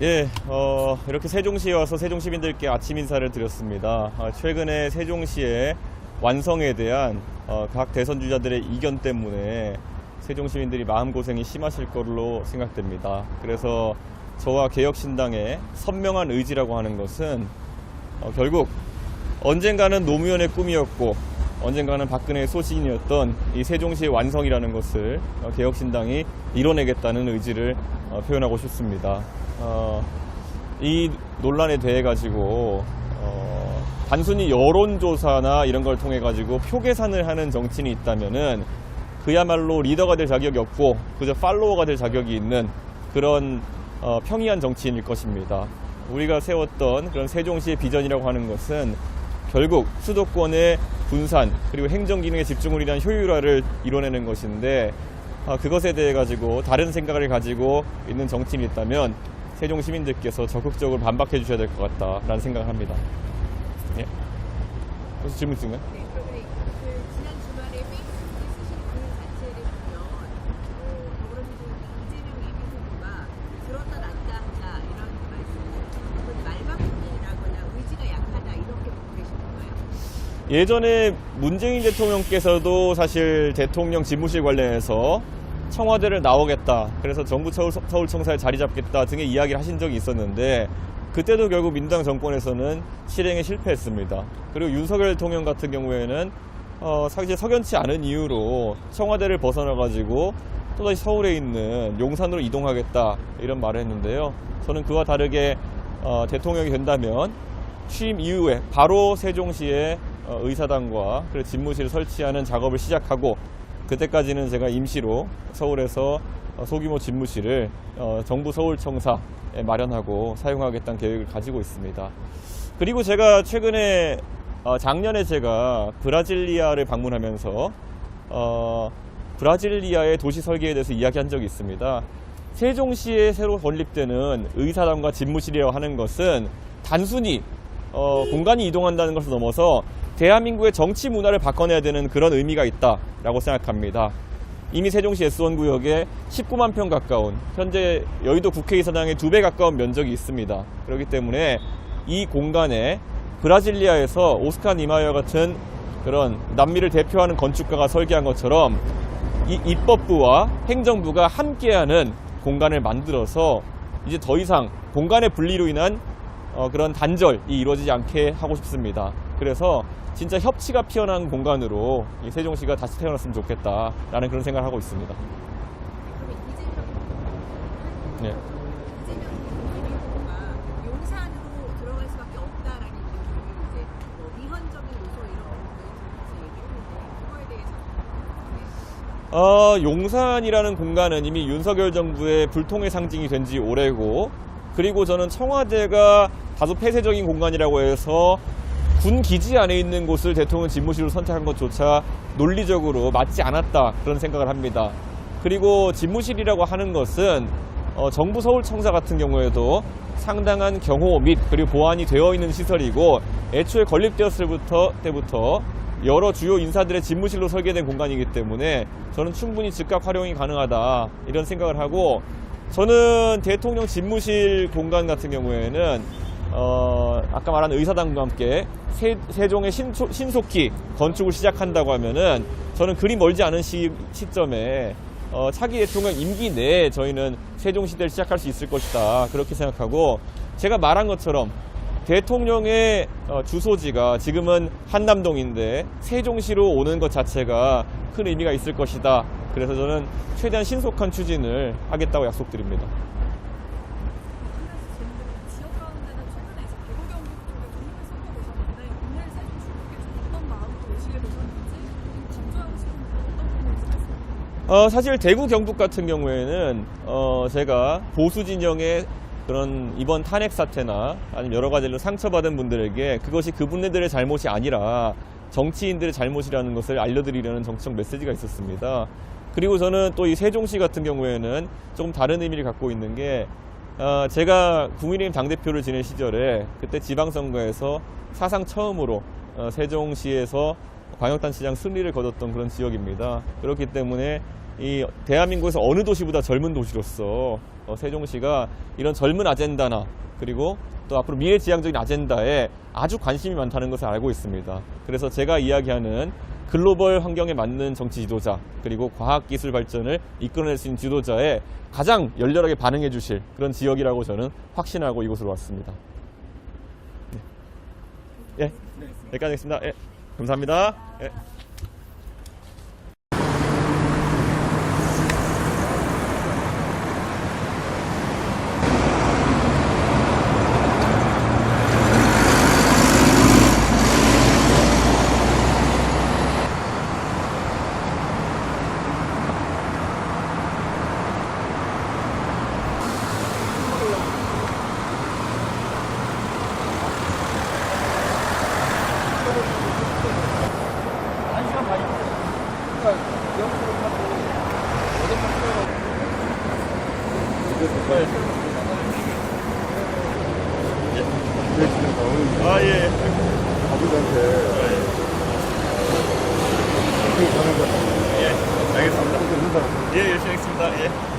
예, 이렇게 세종시에 와서 세종 시민들께 아침 인사를 드렸습니다. 최근에 세종시의 완성에 대한 각 대선 주자들의 이견 때문에 세종 시민들이 마음고생이 심하실 걸로 생각됩니다. 그래서 저와 개혁신당의 선명한 의지라고 하는 것은 결국 언젠가는 노무현의 꿈이었고 언젠가는 박근혜의 소신이었던 이 세종시의 완성이라는 것을 개혁신당이 이뤄내겠다는 의지를 표현하고 싶습니다. 이 논란에 대해 가지고 단순히 여론조사나 이런 걸 통해 가지고 표 계산을 하는 정치인이 있다면은 그야말로 리더가 될 자격이 없고 그저 팔로워가 될 자격이 있는 그런 평이한 정치인일 것입니다. 우리가 세웠던 그런 세종시의 비전이라고 하는 것은 결국 수도권의 분산 그리고 행정기능의 집중을 위한 효율화를 이뤄내는 것인데 그것에 대해 가지고 다른 생각을 가지고 있는 정치인이 있다면 세종 시민들께서 적극적으로 반박해 주셔야 될 것 같다라는 생각을 합니다. 예. 혹시 질문 있으신가요? 네, 그러면 그 지난 주말에 페이스북에 쓰신 글 자체를 보면 더불어민주당 이재명 예비후보가 들었다 놨다 한다 이런 말씀은 말바꾸기라거나 의지가 약하다 이렇게 보고 계신 건가요? 예전에 문재인 대통령께서도 사실 대통령 집무실 관련해서 청와대를 나오겠다, 그래서 정부 서울청사에 자리 잡겠다 등의 이야기를 하신 적이 있었는데 그때도 결국 민주당 정권에서는 실행에 실패했습니다. 그리고 윤석열 대통령 같은 경우에는 사실 석연치 않은 이유로 청와대를 벗어나가지고 또다시 서울에 있는 용산으로 이동하겠다 이런 말을 했는데요. 저는 그와 다르게 대통령이 된다면 취임 이후에 바로 세종시에 의사당과 그리고 집무실을 설치하는 작업을 시작하고 그때까지는 제가 임시로 서울에서 소규모 집무실을 정부 서울청사에 마련하고 사용하겠다는 계획을 가지고 있습니다. 그리고 제가 최근에 작년에 제가 브라질리아를 방문하면서 브라질리아의 도시 설계에 대해서 이야기한 적이 있습니다. 세종시에 새로 건립되는 의사당과 집무실이라고 하는 것은 단순히 공간이 이동한다는 것을 넘어서 대한민국의 정치 문화를 바꿔내야 되는 그런 의미가 있다라고 생각합니다. 이미 세종시 S1구역에 19만 평 가까운, 현재 여의도 국회의사당의 2배 가까운 면적이 있습니다. 그렇기 때문에 이 공간에 브라질리아에서 오스카 니마이어 같은 그런 남미를 대표하는 건축가가 설계한 것처럼 이 입법부와 행정부가 함께하는 공간을 만들어서 이제 더 이상 공간의 분리로 인한 그런 단절이 이루어지지 않게 하고 싶습니다. 그래서 진짜 협치가 피어난 공간으로 이 세종시가 다시 태어났으면 좋겠다라는 그런 생각을 하고 있습니다. 그러면 네. 이재명 예비후보가 용산으로 들어갈 수밖에 없다라는 느낌을 이제 위헌적인 요소 이런 부분에서 얘기를 했는데 그거에 대해서 용산이라는 공간은 이미 윤석열 정부의 불통의 상징이 된 지 오래고, 그리고 저는 청와대가 다소 폐쇄적인 공간이라고 해서 군 기지 안에 있는 곳을 대통령 집무실로 선택한 것조차 논리적으로 맞지 않았다 그런 생각을 합니다. 그리고 집무실이라고 하는 것은 정부 서울청사 같은 경우에도 상당한 경호 및 그리고 보안이 되어 있는 시설이고 애초에 건립되었을 때부터 여러 주요 인사들의 집무실로 설계된 공간이기 때문에 저는 충분히 즉각 활용이 가능하다 이런 생각을 하고, 저는 대통령 집무실 공간 같은 경우에는 아까 말한 의사당과 함께 세종의 신속히 건축을 시작한다고 하면은 저는 그리 멀지 않은 시점에 차기 대통령 임기 내에 저희는 세종시대를 시작할 수 있을 것이다 그렇게 생각하고, 제가 말한 것처럼 대통령의 주소지가 지금은 한남동인데 세종시로 오는 것 자체가 큰 의미가 있을 것이다. 그래서 저는 최대한 신속한 추진을 하겠다고 약속드립니다. 사실 대구 경북 같은 경우에는 제가 보수 진영의 그런 이번 탄핵 사태나 아니면 여러 가지로 상처받은 분들에게 그것이 그분들의 잘못이 아니라 정치인들의 잘못이라는 것을 알려드리려는 정치적 메시지가 있었습니다. 그리고 저는 또 이 세종시 같은 경우에는 조금 다른 의미를 갖고 있는 게 제가 국민의힘 당대표를 지낸 시절에 그때 지방선거에서 사상 처음으로 세종시에서 광역단체장 승리를 거뒀던 그런 지역입니다. 그렇기 때문에 이 대한민국에서 어느 도시보다 젊은 도시로서 세종시가 이런 젊은 아젠다나 그리고 또 앞으로 미래지향적인 아젠다에 아주 관심이 많다는 것을 알고 있습니다. 그래서 제가 이야기하는 글로벌 환경에 맞는 정치 지도자 그리고 과학기술 발전을 이끌어낼 수 있는 지도자에 가장 열렬하게 반응해 주실 그런 지역이라고 저는 확신하고 이곳으로 왔습니다. 네. 예, 여기까지 하겠습니다. 예, 감사합니다. 예. 아, 예. 아버지한테 예, 알겠습니다. 예, 열심히 하겠습니다. 예.